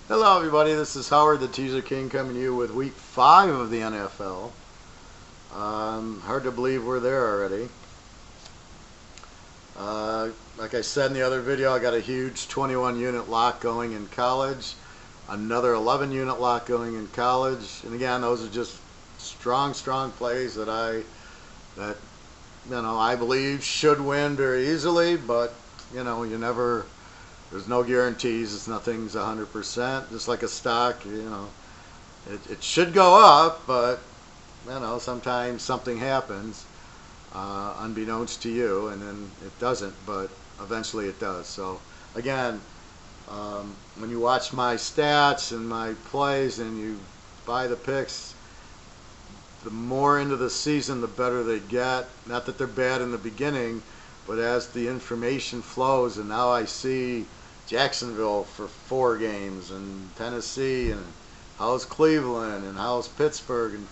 Hello, everybody. This is Howard, the Teaserking, coming to you with Week 5 of the NFL. Hard to believe we're there already. Like I said in the other video, I got a huge 21-unit lock going in college, another 11-unit lock going in college, and again, those are just strong plays that I believe should win very easily, but you never. There's no guarantees. Nothing's 100%. Just like a stock, it should go up, but sometimes something happens unbeknownst to you, and then it doesn't. But eventually it does. So again, when you watch my stats and my plays and you buy the picks, the more into the season, the better they get. Not that they're bad in the beginning, but as the information flows, and now I see Jacksonville for 4 games, and Tennessee, and how's Cleveland, and how's Pittsburgh, and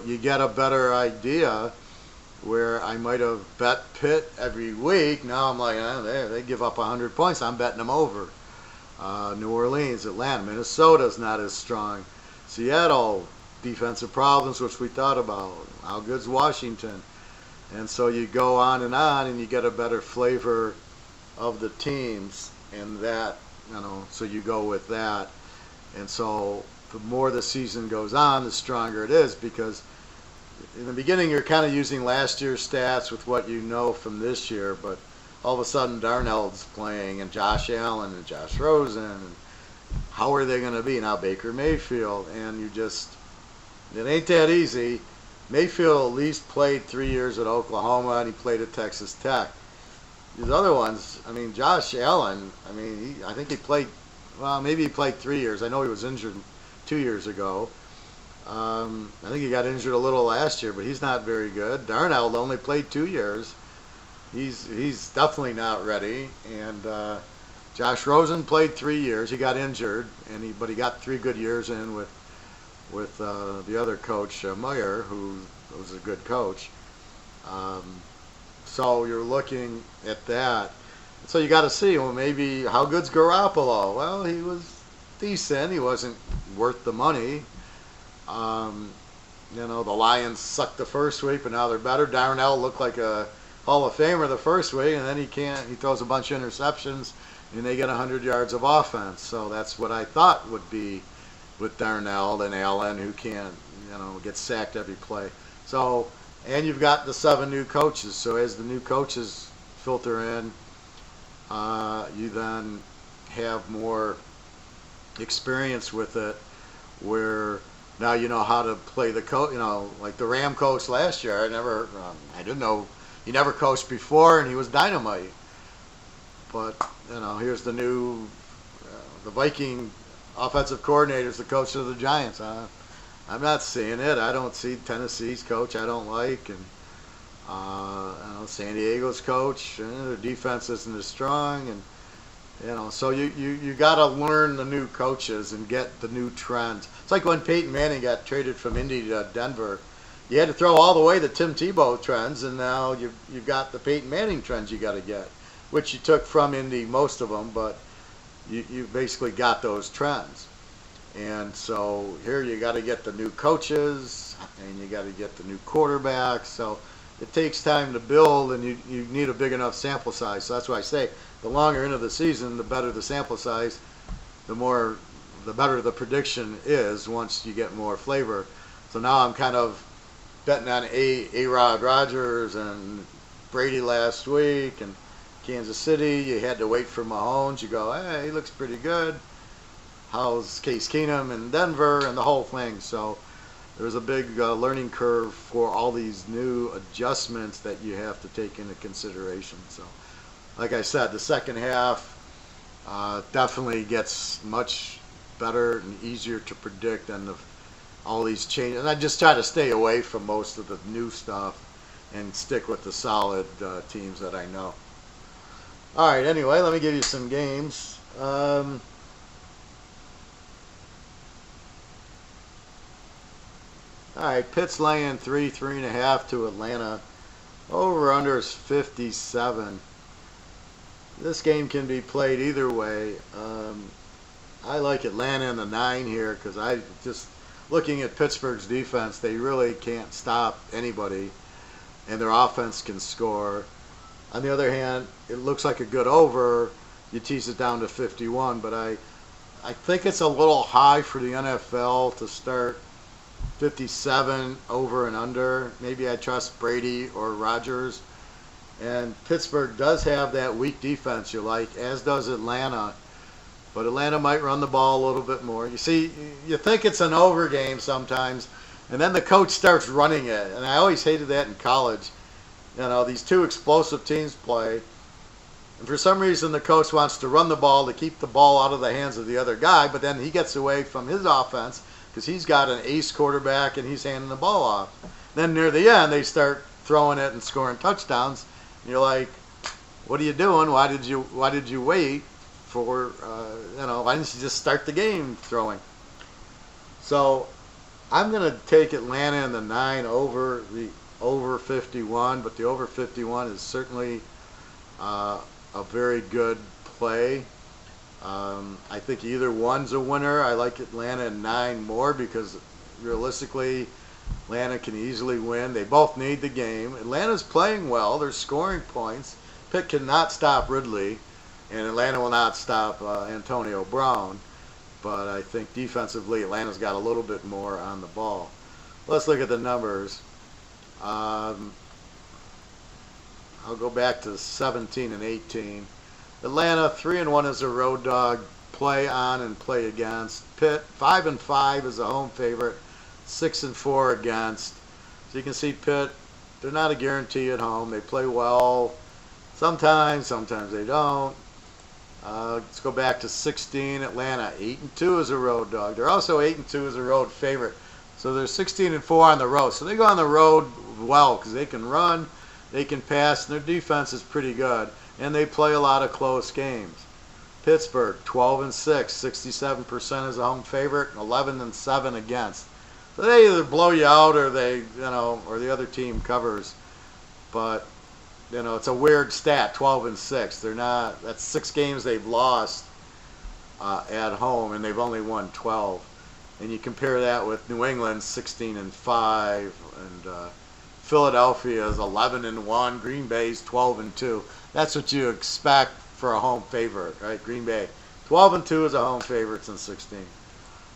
you get a better idea. Where I might have bet Pitt every week, now I'm like, they give up 100 points, I'm betting them over. New Orleans, Atlanta, Minnesota's not as strong. Seattle, defensive problems, which we thought about. How good's Washington? And so you go on, and you get a better flavor of the teams, and that, so you go with that. And so the more the season goes on, the stronger it is, because in the beginning you're kind of using last year's stats with what you know from this year, but all of a sudden Darnold's playing, and Josh Allen, and Josh Rosen, and how are they going to be? Now Baker Mayfield, and it ain't that easy. Mayfield at least played 3 years at Oklahoma, and he played at Texas Tech. These other ones, Josh Allen, I think he played, well, maybe he played 3 years. I know he was injured 2 years ago. I think he got injured a little last year, but he's not very good. Darnold only played 2 years. He's definitely not ready. And Josh Rosen played 3 years. He got injured, but he got 3 good years in with the other coach, Meyer, who was a good coach. So you're looking at that. So you got to see, well, maybe how good's Garoppolo? Well, he was decent. He wasn't worth the money. The Lions sucked the first week, but now they're better. Darnell looked like a Hall of Famer the first week, and then he throws a bunch of interceptions, and they get 100 yards of offense. So that's what I thought would be with Darnell and Allen, who can't, get sacked every play. So, and you've got the 7 new coaches. So as the new coaches filter in, you then have more experience with it, where now you know how to play the coach. Like the Ram coach last year, I didn't know, he never coached before, and he was dynamite. But here's the new, the Viking offensive coordinator is the coach of the Giants. I'm not seeing it. I don't see Tennessee's coach. I don't like, and San Diego's coach. Their defense isn't as strong, and so you got to learn the new coaches and get the new trends. It's like when Peyton Manning got traded from Indy to Denver. You had to throw all the way the Tim Tebow trends, and now you've got the Peyton Manning trends you got to get, which you took from Indy, most of them, but you basically got those trends. And so here you got to get the new coaches, and you got to get the new quarterbacks. So it takes time to build, and you need a big enough sample size. So that's why I say the longer into the season, the better the sample size, the better the prediction is once you get more flavor. So now I'm kind of betting on A-Rod Rodgers and Brady last week, and Kansas City. You had to wait for Mahomes. You go, hey, he looks pretty good. How's Case Keenum in Denver, and the whole thing. So there's a big learning curve for all these new adjustments that you have to take into consideration. So like I said, the second half definitely gets much better and easier to predict than all these changes. And I just try to stay away from most of the new stuff and stick with the solid teams that I know. All right, anyway, let me give you some games. All right, Pitt's laying 3.5 to Atlanta. Over under is 57. This game can be played either way. I like Atlanta in the 9 here because I just looking at Pittsburgh's defense, they really can't stop anybody, and their offense can score. On the other hand, it looks like a good over. You tease it down to 51, but I think it's a little high for the NFL to start 57 over and under. Maybe I trust Brady or Rodgers. And Pittsburgh does have that weak defense you like, as does Atlanta. But Atlanta might run the ball a little bit more. You see, you think it's an over game sometimes, and then the coach starts running it. And I always hated that in college. You know, these two explosive teams play, and for some reason the coach wants to run the ball to keep the ball out of the hands of the other guy, but then he gets away from his offense because he's got an ace quarterback and he's handing the ball off. Then near the end they start throwing it and scoring touchdowns. And you're like, what are you doing? Why did you wait for why didn't you just start the game throwing? So I'm going to take Atlanta in the 9 over the over 51, but the over 51 is certainly a very good play. I think either one's a winner. I like Atlanta in 9 more because realistically Atlanta can easily win. They both need the game. Atlanta's playing well. They're scoring points. Pitt cannot stop Ridley, and Atlanta will not stop Antonio Brown. But I think defensively Atlanta's got a little bit more on the ball. Let's look at the numbers. I'll go back to 17 and 18. Atlanta 3-1 as a road dog, play on and play against. Pitt 5-5 as a home favorite, 6-4 against. So you can see Pitt, they're not a guarantee at home. They play well sometimes they don't. Let's go back to 16. Atlanta 8-2 as a road dog. They're also 8-2 as a road favorite. So they're 16-4 on the road. So they go on the road well because they can run, they can pass, and their defense is pretty good. And they play a lot of close games. Pittsburgh 12-6, 67% as a home favorite, 11-7 against. So they either blow you out or or the other team covers. But it's a weird stat, 12-6. They're not. That's 6 games they've lost at home, and they've only won 12. And you compare that with New England 16-5, and Philadelphia is 11-1. Green Bay's 12-2. That's what you expect for a home favorite, right? Green Bay 12-2 as a home favorite since 16.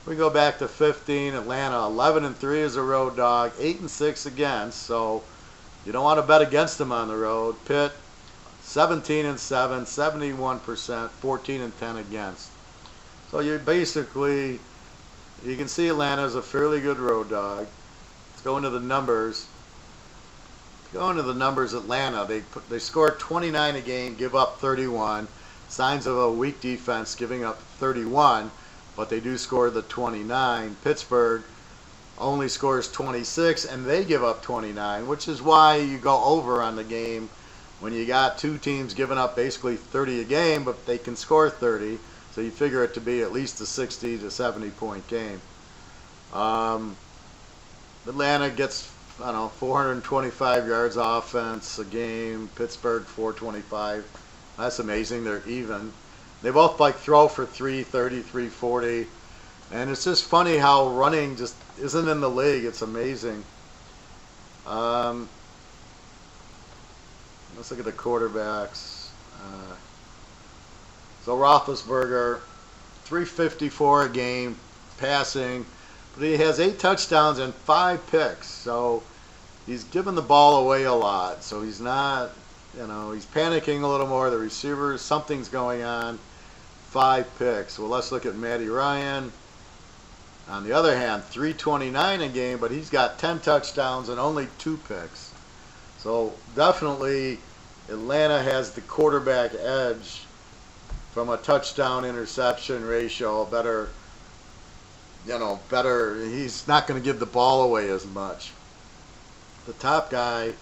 We go back to 15. Atlanta 11-3 as a road dog, 8-6 against. So you don't want to bet against them on the road. Pitt 17-7, 71%, 14-10 against. So you can see Atlanta is a fairly good road dog. Let's go into the numbers. Going to the numbers, Atlanta, they score 29 a game, give up 31. Signs of a weak defense, giving up 31, but they do score the 29. Pittsburgh only scores 26, and they give up 29, which is why you go over on the game when you got two teams giving up basically 30 a game, but they can score 30, so you figure it to be at least a 60 to 70 point game. Atlanta gets 425 yards offense a game. Pittsburgh 425. That's amazing. They're even. They both throw for 330, 340. And it's just funny how running just isn't in the league. It's amazing. Let's look at the quarterbacks. So Roethlisberger, 354 a game passing. But he has 8 touchdowns and 5 picks. So he's giving the ball away a lot. So he's not, he's panicking a little more. The receivers, something's going on. 5 picks. Well, let's look at Matty Ryan. On the other hand, 329 a game, but he's got 10 touchdowns and only 2 picks. So definitely Atlanta has the quarterback edge from a touchdown interception ratio, better. He's not going to give the ball away as much. The top guy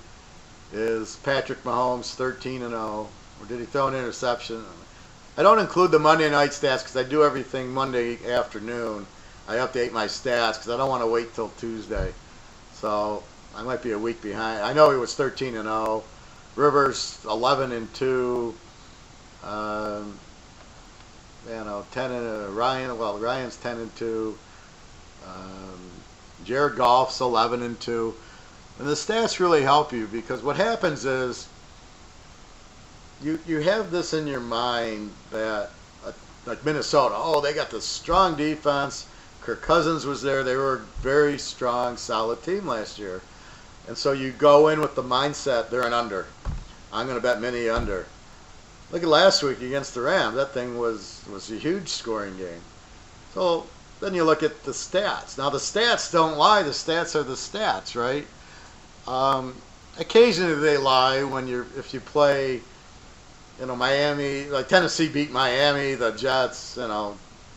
is Patrick Mahomes, 13-0. Or did he throw an interception? I don't include the Monday night stats because I do everything Monday afternoon. I update my stats because I don't want to wait till Tuesday. So I might be a week behind. I know he was 13-0. Rivers 11-2. 10 and Ryan. Well, Ryan's 10-2. Jared Goff's 11-2. And the stats really help you, because what happens is you have this in your mind that like Minnesota, oh, they got this strong defense. Kirk Cousins was there. They were a very strong, solid team last year. And so you go in with the mindset they're an under. I'm going to bet many under. Look at last week against the Rams. That thing was a huge scoring game. So then you look at the stats. Now the stats don't lie. The stats are the stats, right? Occasionally they lie when if you play, Miami, like Tennessee beat Miami, the Jets,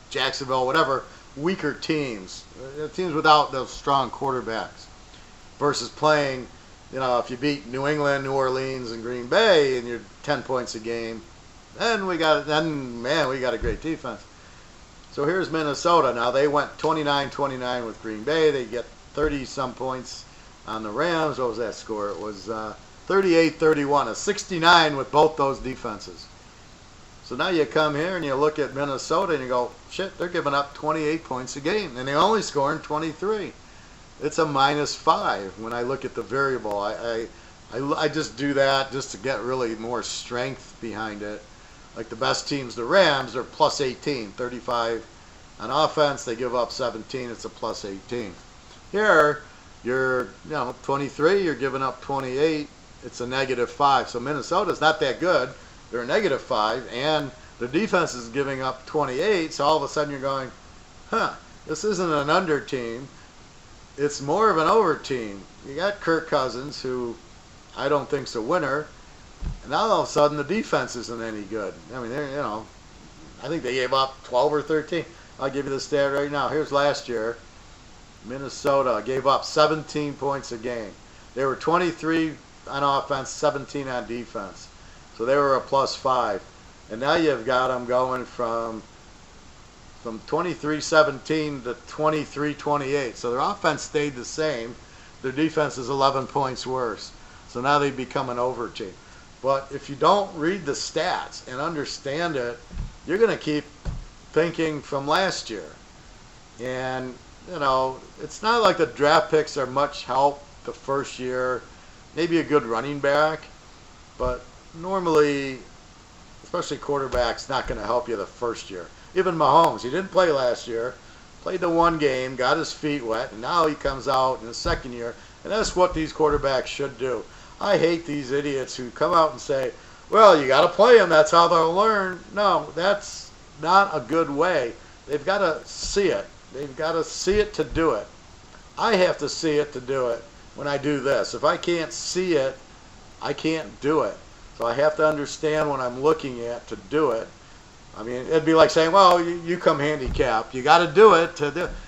Jacksonville, whatever, weaker teams, teams without those strong quarterbacks, versus playing, if you beat New England, New Orleans, and Green Bay, and you're 10 points a game, then we got a great defense. So here's Minnesota. Now they went 29-29 with Green Bay. They get 30-some points on the Rams. What was that score? It was 38-31, a 69 with both those defenses. So now you come here and you look at Minnesota and you go, shit, they're giving up 28 points a game, and they're only scoring 23. It's a -5 when I look at the variable. I just do that just to get really more strength behind it. Like the best teams, the Rams, are plus 18, 35 on offense. They give up 17. It's a plus 18. Here, you're 23. You're giving up 28. It's a -5. So Minnesota's not that good. They're a -5, and the defense is giving up 28. So all of a sudden you're going, this isn't an under team. It's more of an over team. You got Kirk Cousins, who I don't think's a winner. And now all of a sudden the defense isn't any good. I mean, I think they gave up 12 or 13. I'll give you the stat right now. Here's last year. Minnesota gave up 17 points a game. They were 23 on offense, 17 on defense. So they were a +5. And now you've got them going from 23-17 to 23-28. So their offense stayed the same. Their defense is 11 points worse. So now they become an over team. But if you don't read the stats and understand it, you're going to keep thinking from last year. And, it's not like the draft picks are much help the first year. Maybe a good running back. But normally, especially quarterbacks, not going to help you the first year. Even Mahomes, he didn't play last year. Played the one game, got his feet wet, and now he comes out in the second year. And that's what these quarterbacks should do. I hate these idiots who come out and say, well, you got to play them. That's how they'll learn. No, that's not a good way. They've got to see it. They've got to see it to do it. I have to see it to do it when I do this. If I can't see it, I can't do it. So I have to understand what I'm looking at to do it. I mean, it'd be like saying, well, you come handicapped. You got to do it.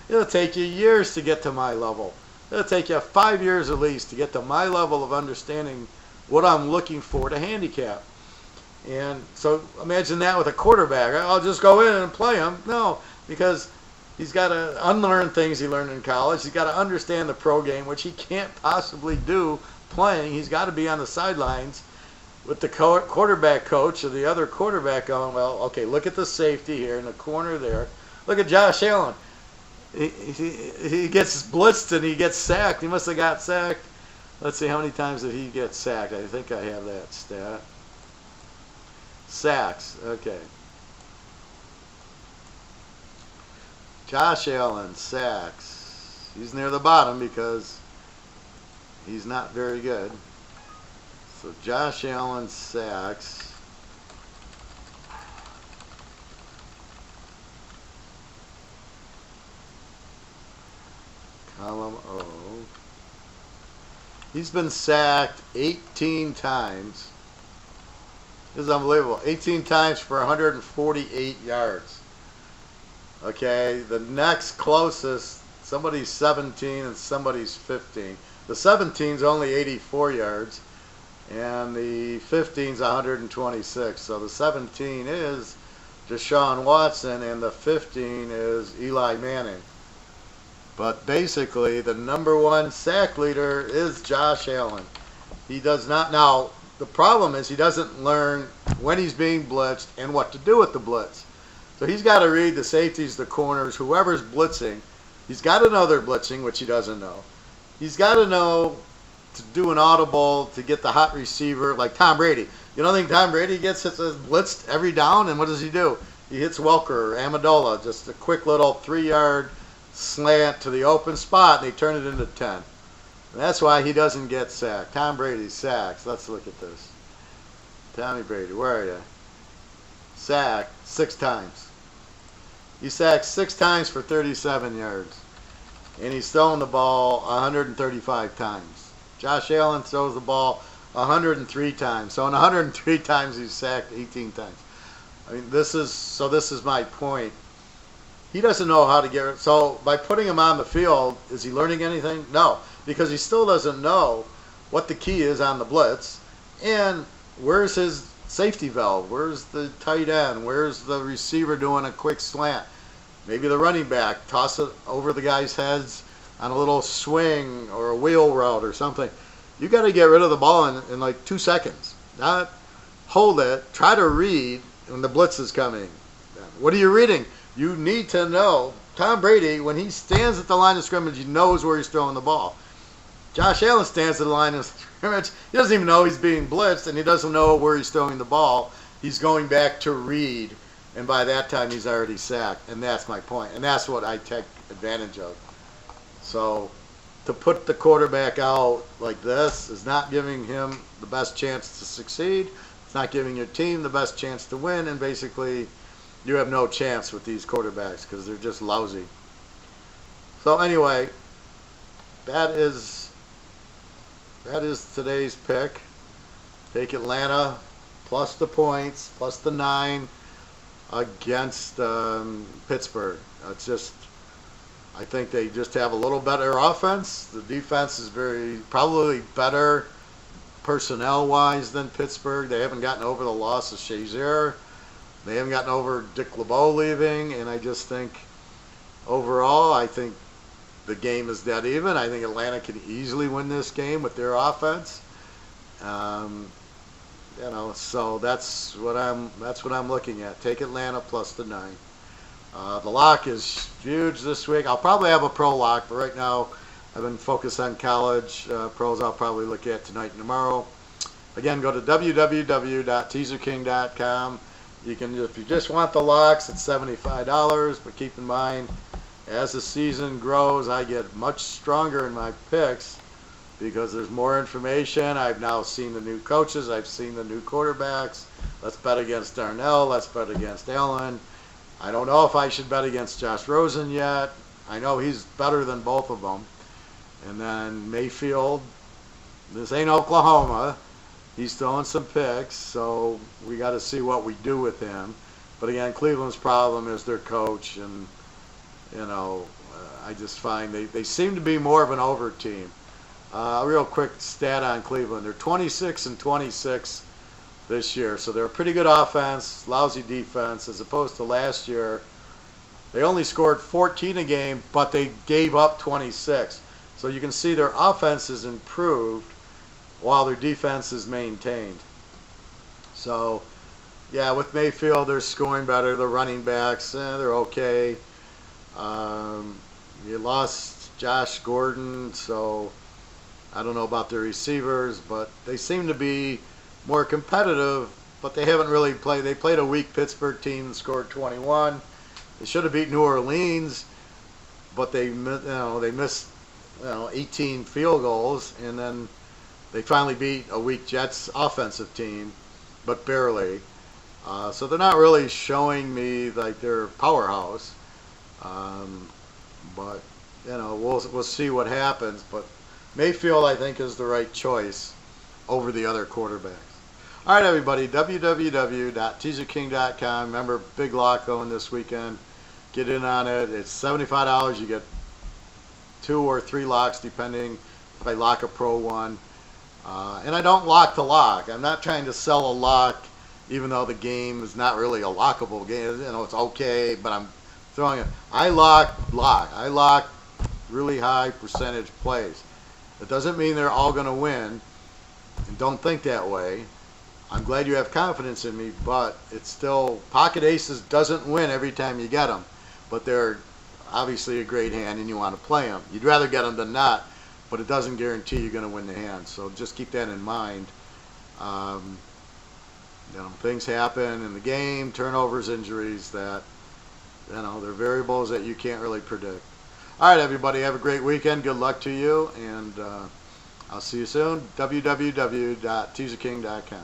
It'll take you years to get to my level. It'll take you 5 years at least to get to my level of understanding what I'm looking for to handicap. And so imagine that with a quarterback. I'll just go in and play him. No, because he's got to unlearn things he learned in college. He's got to understand the pro game, which he can't possibly do playing. He's got to be on the sidelines with the quarterback coach or the other quarterback going, well, okay, look at the safety here in the corner there. Look at Josh Allen. He gets blitzed and he gets sacked. He must have got sacked. Let's see, how many times did he get sacked? I think I have that stat. Sacks, okay. Josh Allen, sacks. He's near the bottom because he's not very good. So Josh Allen, sacks. Column O. He's been sacked 18 times. This is unbelievable. 18 times for 148 yards. Okay, the next closest, somebody's 17 and somebody's 15. The 17's only 84 yards, and the 15's 126. So the 17 is Deshaun Watson, and the 15 is Eli Manning. But basically, the #1 sack leader is Josh Allen. He does not. Now, the problem is he doesn't learn when he's being blitzed and what to do with the blitz. So he's got to read the safeties, the corners, whoever's blitzing. He's got to know they're blitzing, which he doesn't know. He's got to know to do an audible to get the hot receiver, like Tom Brady. You don't think Tom Brady gets blitzed every down? And what does he do? He hits Welker or Amendola, just a quick little 3-yard slant to the open spot, and they turn it into 10. And that's why he doesn't get sacked. Tom Brady sacks. Let's look at this. Tommy Brady, where are you? Sacked 6 times. He sacked 6 times for 37 yards. And he's thrown the ball 135 times. Josh Allen throws the ball 103 times. So in 103 times, he's sacked 18 times. I mean, this is my point. He doesn't know how to get. So by putting him on the field, is he learning anything? No, because he still doesn't know what the key is on the blitz, and where's his safety valve? Where's the tight end? Where's the receiver doing a quick slant? Maybe the running back toss it over the guy's heads on a little swing or a wheel route or something. You got to get rid of the ball in like 2 seconds. Not hold it. Try to read when the blitz is coming. What are you reading? You need to know. Tom Brady, when he stands at the line of scrimmage, he knows where he's throwing the ball. Josh Allen stands at the line of scrimmage. He doesn't even know he's being blitzed, and he doesn't know where he's throwing the ball. He's going back to read, and by that time he's already sacked. And that's my point. And that's what I take advantage of. So to put the quarterback out like this is not giving him the best chance to succeed. It's not giving your team the best chance to win, and basically you have no chance with these quarterbacks because they're just lousy. So anyway, that is today's pick. Take Atlanta plus the points, plus the 9 against Pittsburgh. It's just, I think they just have a little better offense. The defense is probably better personnel-wise than Pittsburgh. They haven't gotten over the loss of Shazier. They haven't gotten over Dick LeBeau leaving, and I just think overall, I think the game is dead even. I think Atlanta can easily win this game with their offense. So that's what I'm looking at. Take Atlanta plus the 9. The lock is huge this week. I'll probably have a pro lock, but right now I've been focused on college pros. I'll probably look at tonight and tomorrow. Again, go to www.teaserking.com. You can, if you just want the locks, it's $75. But keep in mind, as the season grows, I get much stronger in my picks because there's more information. I've now seen the new coaches. I've seen the new quarterbacks. Let's bet against Darnell. Let's bet against Allen. I don't know if I should bet against Josh Rosen yet. I know he's better than both of them. And then Mayfield, this ain't Oklahoma. He's throwing some picks, so we got to see what we do with him. But again, Cleveland's problem is their coach, and I just find they seem to be more of an over team. A real quick stat on Cleveland: they're 26-26 this year, so they're a pretty good offense, lousy defense, as opposed to last year. They only scored 14 a game, but they gave up 26. So you can see their offense is improved while their defense is maintained. So, yeah, with Mayfield, they're scoring better. The running backs, they're okay. You lost Josh Gordon, so I don't know about their receivers, but they seem to be more competitive, but they haven't really played. They played a weak Pittsburgh team and scored 21. They should have beat New Orleans, but they missed 18 field goals, and then they finally beat a weak Jets offensive team, but barely. So they're not really showing me like they're a powerhouse. But we'll see what happens. But Mayfield, I think, is the right choice over the other quarterbacks. All right, everybody, www.teaserking.com. Remember, big lock going this weekend. Get in on it. It's $75. You get 2 or 3 locks, depending if I lock a pro one. And I don't lock the lock. I'm not trying to sell a lock, even though the game is not really a lockable game. It's okay, but I'm throwing it. I lock. I lock really high percentage plays. It doesn't mean they're all going to win, and don't think that way. I'm glad you have confidence in me, but it's still, pocket aces doesn't win every time you get them, but they're obviously a great hand and you want to play them. You'd rather get them than not, but it doesn't guarantee you're going to win the hand, so just keep that in mind. You know, things happen in the game, turnovers, injuries, that, you know, they're variables that you can't really predict. All right, everybody, have a great weekend. Good luck to you, and I'll see you soon. www.teaserking.com.